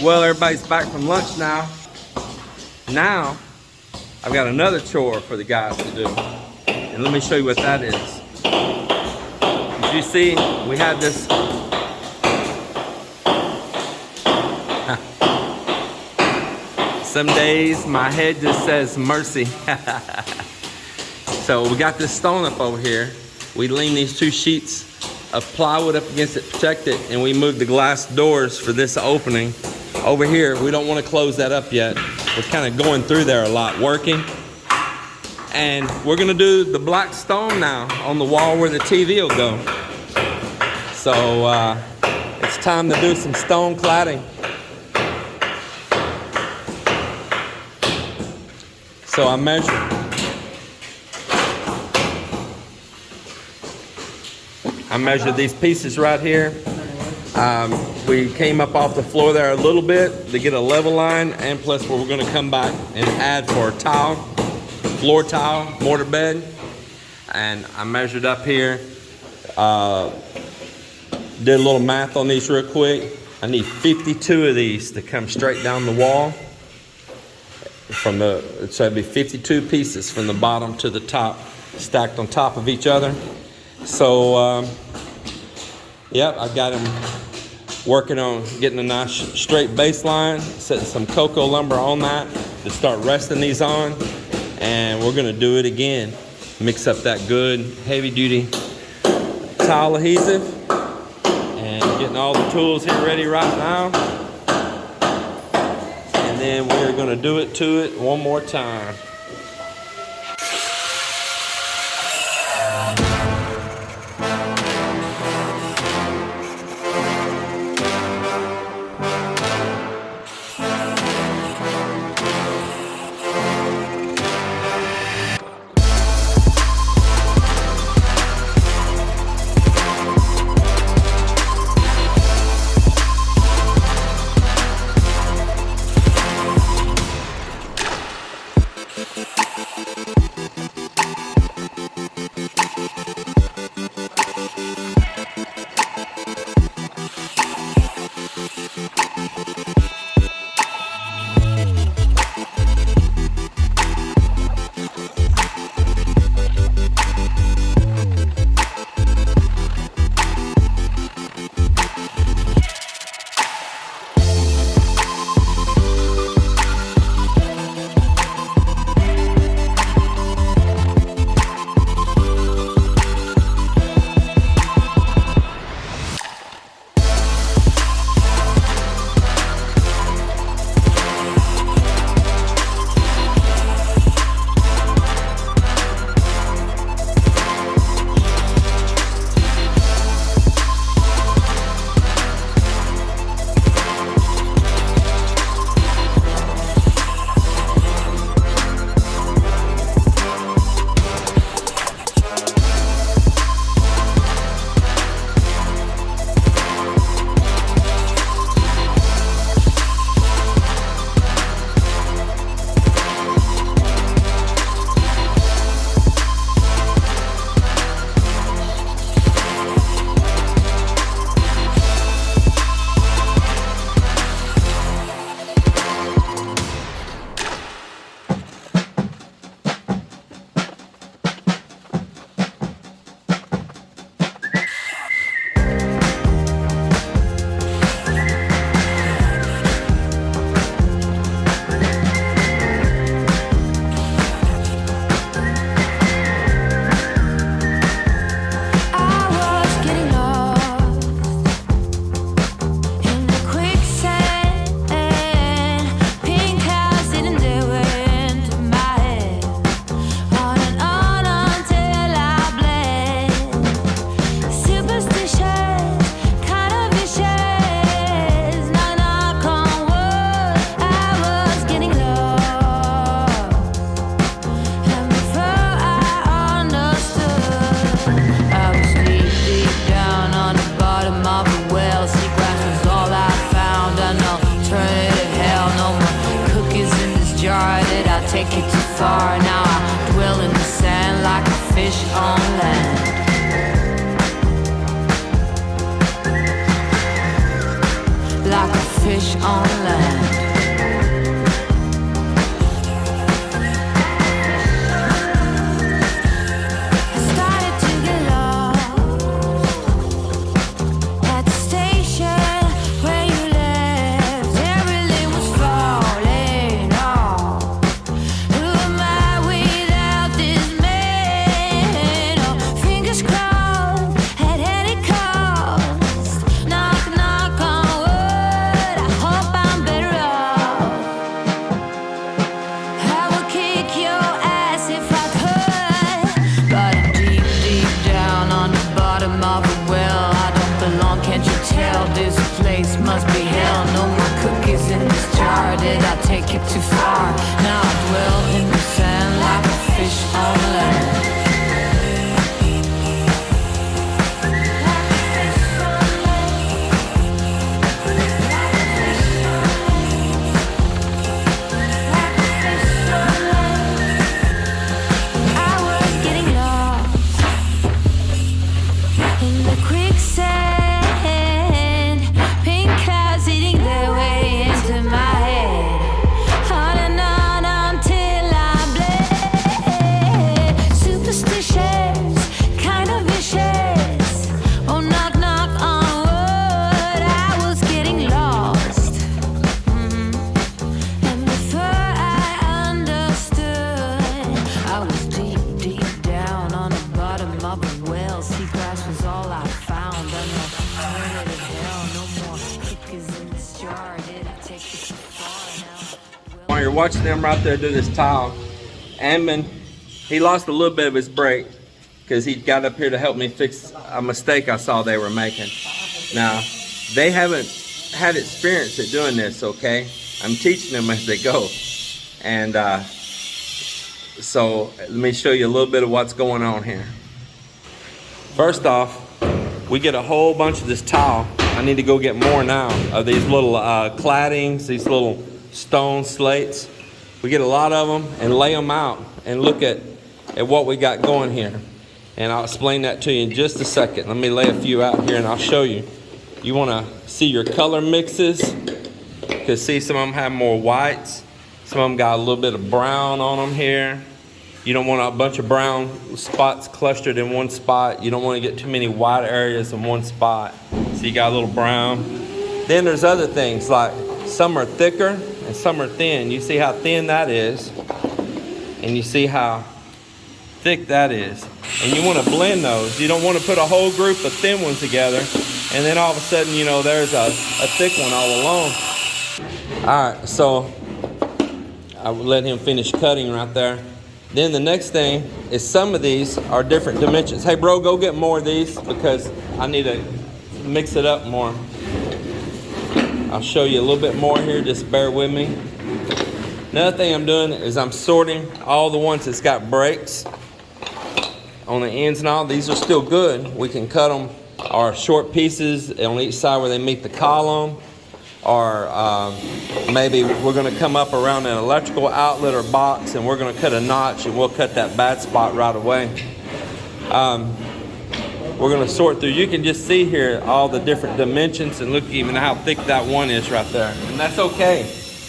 Well, everybody's back from lunch now. Now, I've got another chore for the guys to do. And let me show you what that is. As you see, we have this some days my head just says mercy. So we got this stone up over here. We lean these two sheets of plywood up against it, protect it, and we move the glass doors for this opening. Over here, we don't want to close that up yet. We're kind of going through there a lot, working. And we're gonna do the black stone now on the wall where the TV will go. So it's time to do some stone cladding. So I measured these pieces right here. We came up off the floor there a little bit to get a level line, and plus we're going to come back and add for a tile, floor tile, mortar bed. And I measured up here, did a little math on these real quick. I need 52 of these to come straight down the wall. So it'd be 52 pieces from the bottom to the top, stacked on top of each other. So, yep, I've got them working on getting a nice straight baseline, setting some cocoa lumber on that to start resting these on. And we're gonna do it again. Mix up that good heavy duty tile adhesive and getting all the tools here ready right now. And then we're gonna do it to it one more time. take it too far. Now I dwell in the sand like a fish on land. Like a fish on land. Must be hell, no more cookies in this jar. Did I take it too far? Now I dwell in the sand like a fish on land. I was getting lost in the quicksand. While you're watching them right there do this tile, Amon, he lost a little bit of his brake because he got up here to help me fix a mistake I saw they were making. Now, they haven't had experience at doing this, okay? I'm teaching them as they go. And so let me show you a little bit of what's going on here. First off, we get a whole bunch of this tile. I need to go get more now of these little claddings, these little stone slates. We get a lot of them and lay them out and look at what we got going here. And I'll explain that to you in just a second. Let me lay a few out here and I'll show you. You want to see your color mixes, because see, some of them have more whites, some of them got a little bit of brown on them here. You don't want a bunch of brown spots clustered in one spot. You don't want to get too many white areas in one spot. So you got a little brown. Then there's other things, like some are thicker and some are thin. You see how thin that is, and you see how thick that is. And you want to blend those. You don't want to put a whole group of thin ones together and then all of a sudden, you know, there's a thick one all along. All right, so I will let him finish cutting right there. Then the next thing is some of these are different dimensions. Hey bro, go get more of these because I need to mix it up more. I'll show you a little bit more here, just bear with me. Another thing I'm doing is I'm sorting all the ones that's got breaks on the ends and all. These are still good. We can cut them, or short pieces on each side where they meet the column, or maybe we're going to come up around an electrical outlet or box and we're going to cut a notch and we'll cut that bad spot right away. We're going to sort through. You can just see here all the different dimensions and look even how thick that one is right there. And that's okay.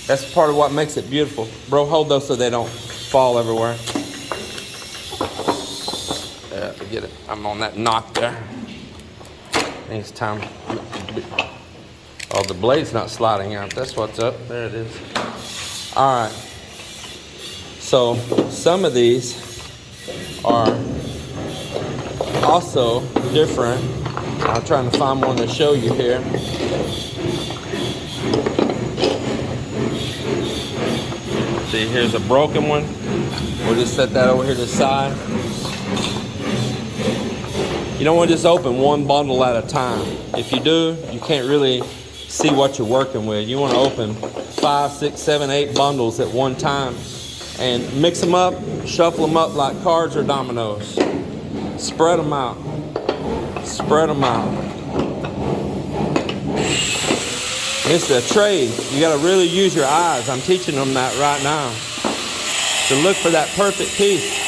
That's part of what makes it beautiful. Bro, hold those so they don't fall everywhere. Get it. I'm on that knock there. I think it's time. Oh, the blade's not sliding out. That's what's up. There it is. All right. So some of these are also different. I'm trying to find one to show you here. See, here's a broken one. We'll just set that over here to the side. You don't want to just open one bundle at a time. If you do, you can't really see what you're working with. You want to open 5, 6, 7, 8 bundles at one time and mix them up, shuffle them up like cards or dominoes. Spread them out. Spread them out. It's a trade. You got to really use your eyes. I'm teaching them that right now. To look for that perfect piece.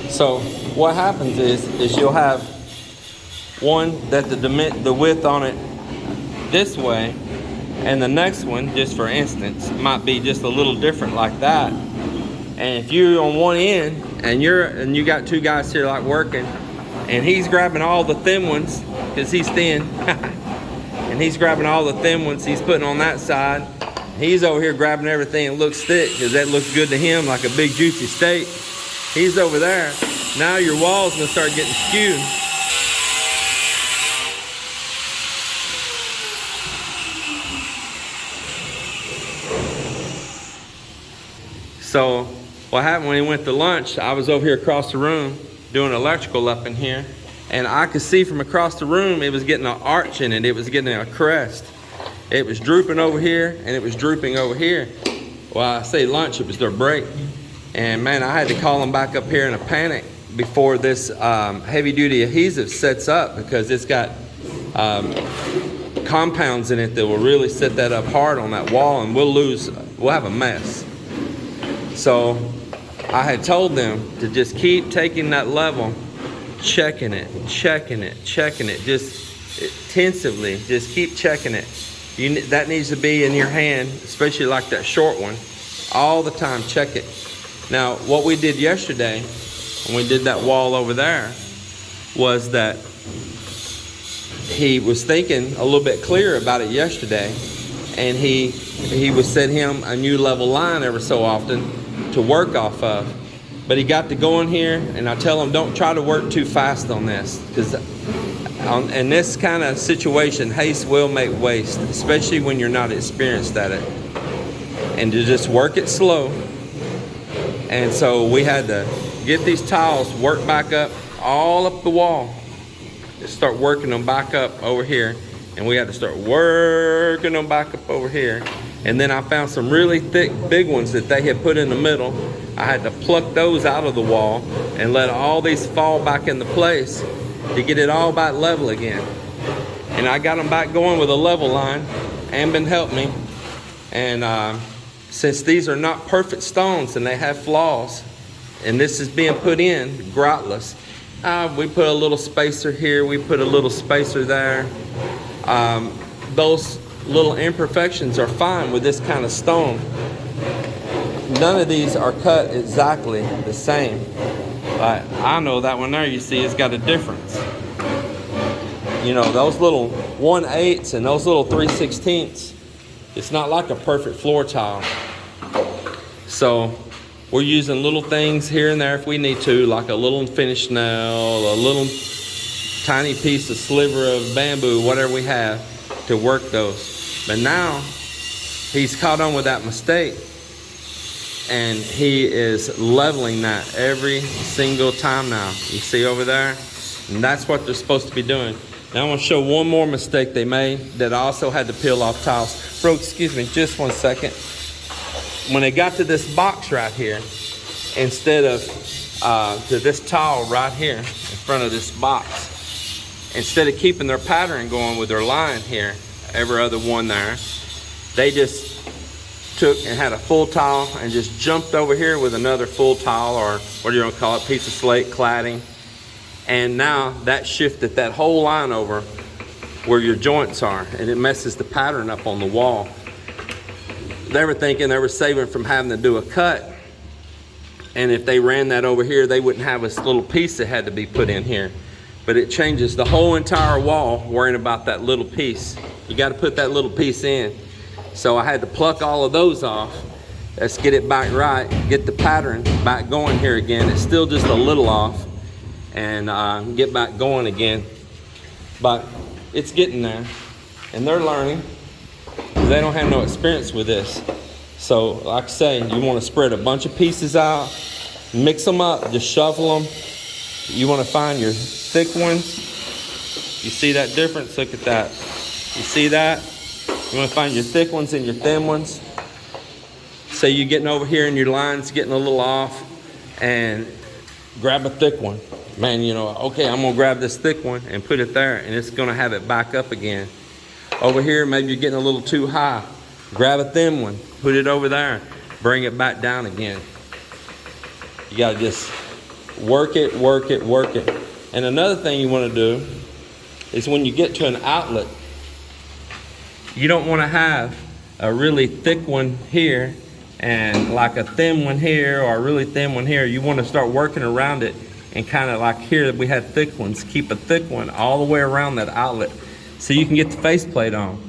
So what happens is you'll have one that the width on it this way, and the next one, just for instance, might be just a little different like that. And if you're on one end and you got two guys here like working, and he's grabbing all the thin ones because he's thin, and he's grabbing all the thin ones he's putting on that side. He's over here grabbing everything that looks thick because that looks good to him, like a big juicy steak. He's over there. Now your wall's gonna start getting skewed. So what happened when he went to lunch, I was over here across the room doing electrical up in here, and I could see from across the room it was getting an arch in it. It was getting a crest. It was drooping over here and it was drooping over here. Well, I say lunch, it was their break. And man, I had to call them back up here in a panic before this heavy duty adhesive sets up, because it's got compounds in it that will really set that up hard on that wall, and we'll have a mess. So I had told them to just keep taking that level, checking it, just intensively, just keep checking it. That needs to be in your hand, especially like that short one, all the time. Check it. Now, what we did yesterday when we did that wall over there was that he was thinking a little bit clearer about it yesterday, and he would set him a new level line every so often to work off of. But he got to go in here, and I tell him, don't try to work too fast on this, because in this kind of situation, haste will make waste, especially when you're not experienced at it. And to just work it slow. And so we had to get these tiles worked back up all up the wall. Just start working them back up over here. And we had to start working them back up over here. And then I found some really thick, big ones that they had put in the middle. I had to pluck those out of the wall and let all these fall back into place to get it all back level again. And I got them back going with a level line. Ambin helped me. And since these are not perfect stones and they have flaws, and this is being put in groutless, we put a little spacer here, we put a little spacer there. Those little imperfections are fine with this kind of stone. None of these are cut exactly the same. I know that one there, you see, it's got a difference. You know, those little 1/8 and those little 3/16, it's not like a perfect floor tile. So we're using little things here and there if we need to, like a little finished nail, a little tiny piece of sliver of bamboo, whatever we have to work those. But now he's caught on with that mistake, and he is leveling that every single time now. You see over there? And that's what they're supposed to be doing. Now I want to show one more mistake they made that I also had to peel off tiles. Bro, excuse me, just one second. When they got to this box right here, instead of to this tile right here in front of this box, instead of keeping their pattern going with their line here, every other one there, they just took and had a full tile and just jumped over here with another full tile, or what do you want to call it, piece of slate, cladding. And now that shifted that whole line over where your joints are, and it messes the pattern up on the wall. They were thinking they were saving from having to do a cut, and if they ran that over here, they wouldn't have this little piece that had to be put in here. But it changes the whole entire wall worrying about that little piece. You got to put that little piece in. So I had to pluck all of those off. Let's get it back right, get the pattern back going here again. It's still just a little off, and get back going again. But it's getting there, and they're learning. They don't have no experience with this. So like I say, you want to spread a bunch of pieces out, mix them up, just shuffle them. You want to find your thick ones. You see that difference? Look at that. You see that? You want to find your thick ones and your thin ones. Say you're getting over here and your line's getting a little off, and grab a thick one. Man, you know, okay, I'm going to grab this thick one and put it there, and it's going to have it back up again. Over here, maybe you're getting a little too high. Grab a thin one, put it over there, bring it back down again. You got to just work it, work it, work it. And another thing you want to do is when you get to an outlet, you don't want to have a really thick one here and like a thin one here or a really thin one here. You want to start working around it and kind of like here we had thick ones. Keep a thick one all the way around that outlet so you can get the faceplate on.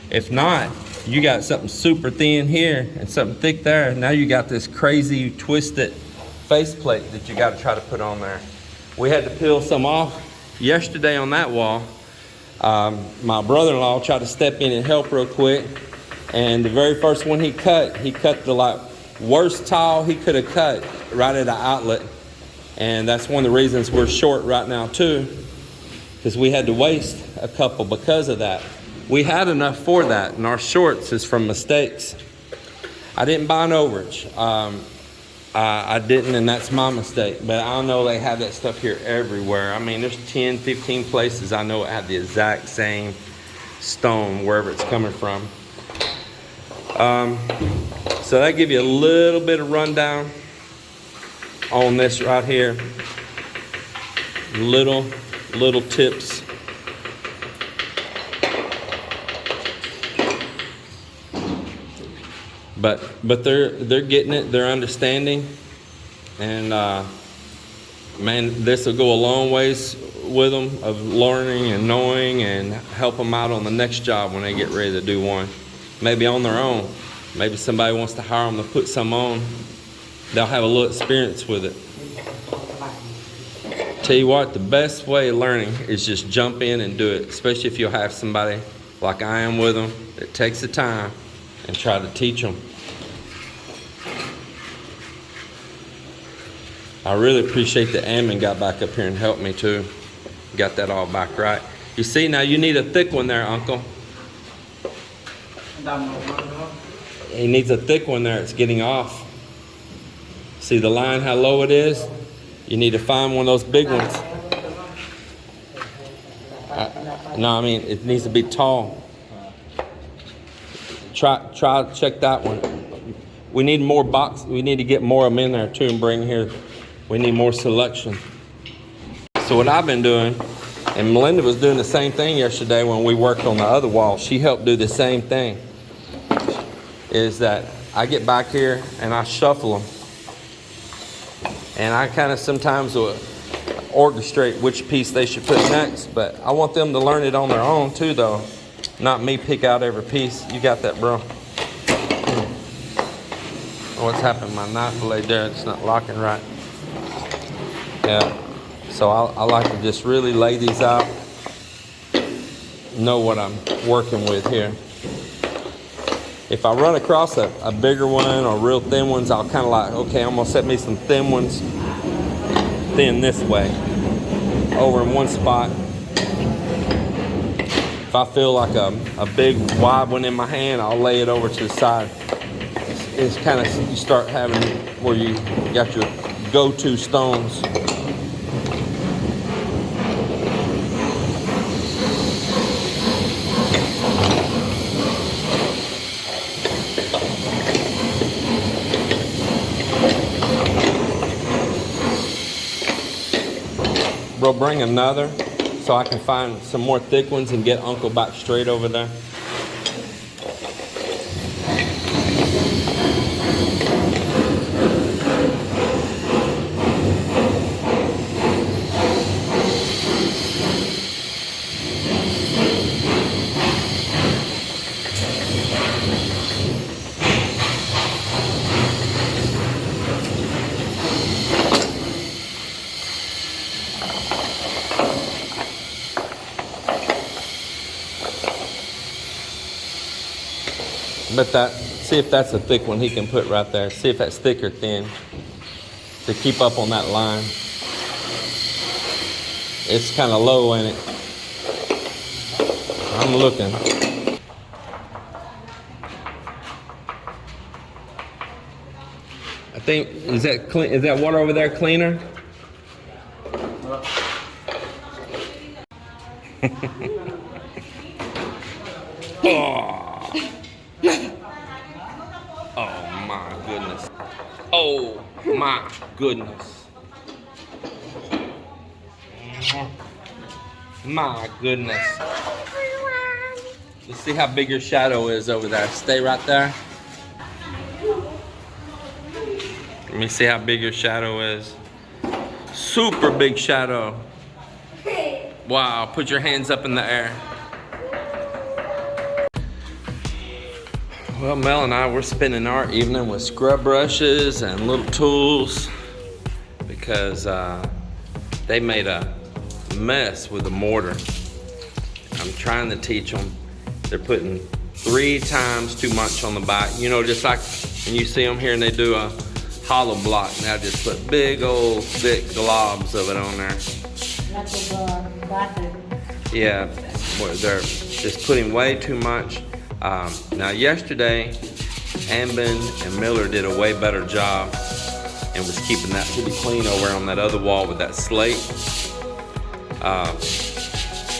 If not, you got something super thin here and something thick there. Now you got this crazy twisted faceplate that you got to try to put on there. We had to peel some off yesterday on that wall. My brother-in-law tried to step in and help real quick, and the very first one he cut the like worst tile he could have cut right at an outlet. And that's one of the reasons we're short right now too, because we had to waste a couple because of that. We had enough for that, and our shorts is from mistakes. I didn't buy an overage. I didn't, and that's my mistake. But I know they have that stuff here everywhere. I mean, there's 10, 15 places I know it have the exact same stone wherever it's coming from. So that give you a little bit of rundown on this right here. Little tips. But they're getting it, they're understanding, and man, this will go a long ways with them of learning and knowing and help them out on the next job when they get ready to do one. Maybe on their own. Maybe somebody wants to hire them to put some on. They'll have a little experience with it. Tell you what, the best way of learning is just jump in and do it, especially if you'll have somebody like I am with them that takes the time and try to teach them. I really appreciate that Ammon got back up here and helped me too. Got that all back right. You see, now you need a thick one there, Uncle. He needs a thick one there. It's getting off. See the line, how low it is? You need to find one of those big ones. No, I mean, it needs to be tall. Check that one. We need more box. We need to get more of them in there too and bring here. We need more selection. So what I've been doing, and Melinda was doing the same thing yesterday when we worked on the other wall. She helped do the same thing. Is that I get back here and I shuffle them. And I kind of sometimes will orchestrate which piece they should put next. But I want them to learn it on their own too though. Not me pick out every piece. You got that, bro? What's happened? My knife blade there, it's not locking right. Yeah, so I like to just really lay these out, know what I'm working with here. If I run across a bigger one or real thin ones, I'll kind of like, okay, I'm gonna set me some thin ones, thin this way, over in one spot. If I feel like a big wide one in my hand, I'll lay it over to the side. It's kind of, you start having where you got your go-to stones. Bro, bring another so I can find some more thick ones and get Uncle back straight over there. But that, see if that's a thick one he can put right there. See if that's thick or thin to keep up on that line. It's kind of low, ain't it? I'm looking. I think, is that clean? Is that water over there cleaner? Oh. Oh my goodness. Oh my goodness. My goodness. Let's see how big your shadow is over there. Stay right there. Let me see how big your shadow is. Super big shadow. Wow, put your hands up in the air. Well, Mel and I, we're spending our evening with scrub brushes and little tools because they made a mess with the mortar. I'm trying to teach them. They're putting 3 times too much on the back. You know, just like when you see them here and they do a hollow block, now just put big old thick globs of it on there. Yeah, they're just putting way too much. Now yesterday, Ambin and Miller did a way better job and was keeping that pretty clean over on that other wall with that slate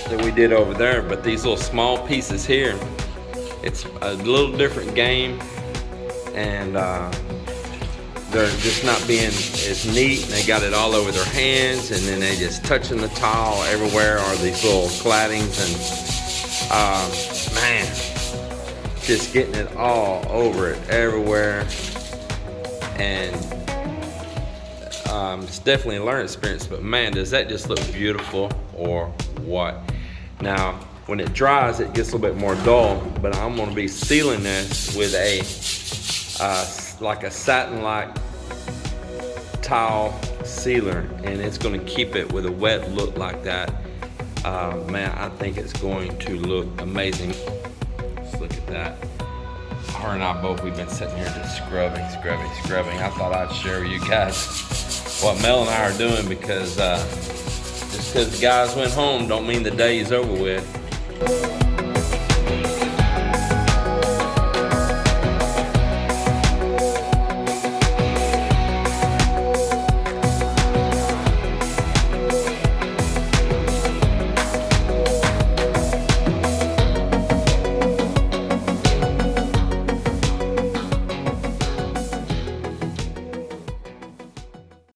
that we did over there. But these little small pieces here, it's a little different game, and they're just not being as neat, and they got it all over their hands, and then they just touching the tile everywhere, or these little claddings, and man, just getting it all over it everywhere. And it's definitely a learning experience, but man, does that just look beautiful or what. Now when it dries, it gets a little bit more dull, but I'm going to be sealing this with a like a satin-like tile sealer, and it's going to keep it with a wet look like that. Man, I think it's going to look amazing. Let's look at that. Her and I both, we've been sitting here just scrubbing. I thought I'd share with you guys what Mel and I are doing, because just because the guys went home don't mean the day is over with.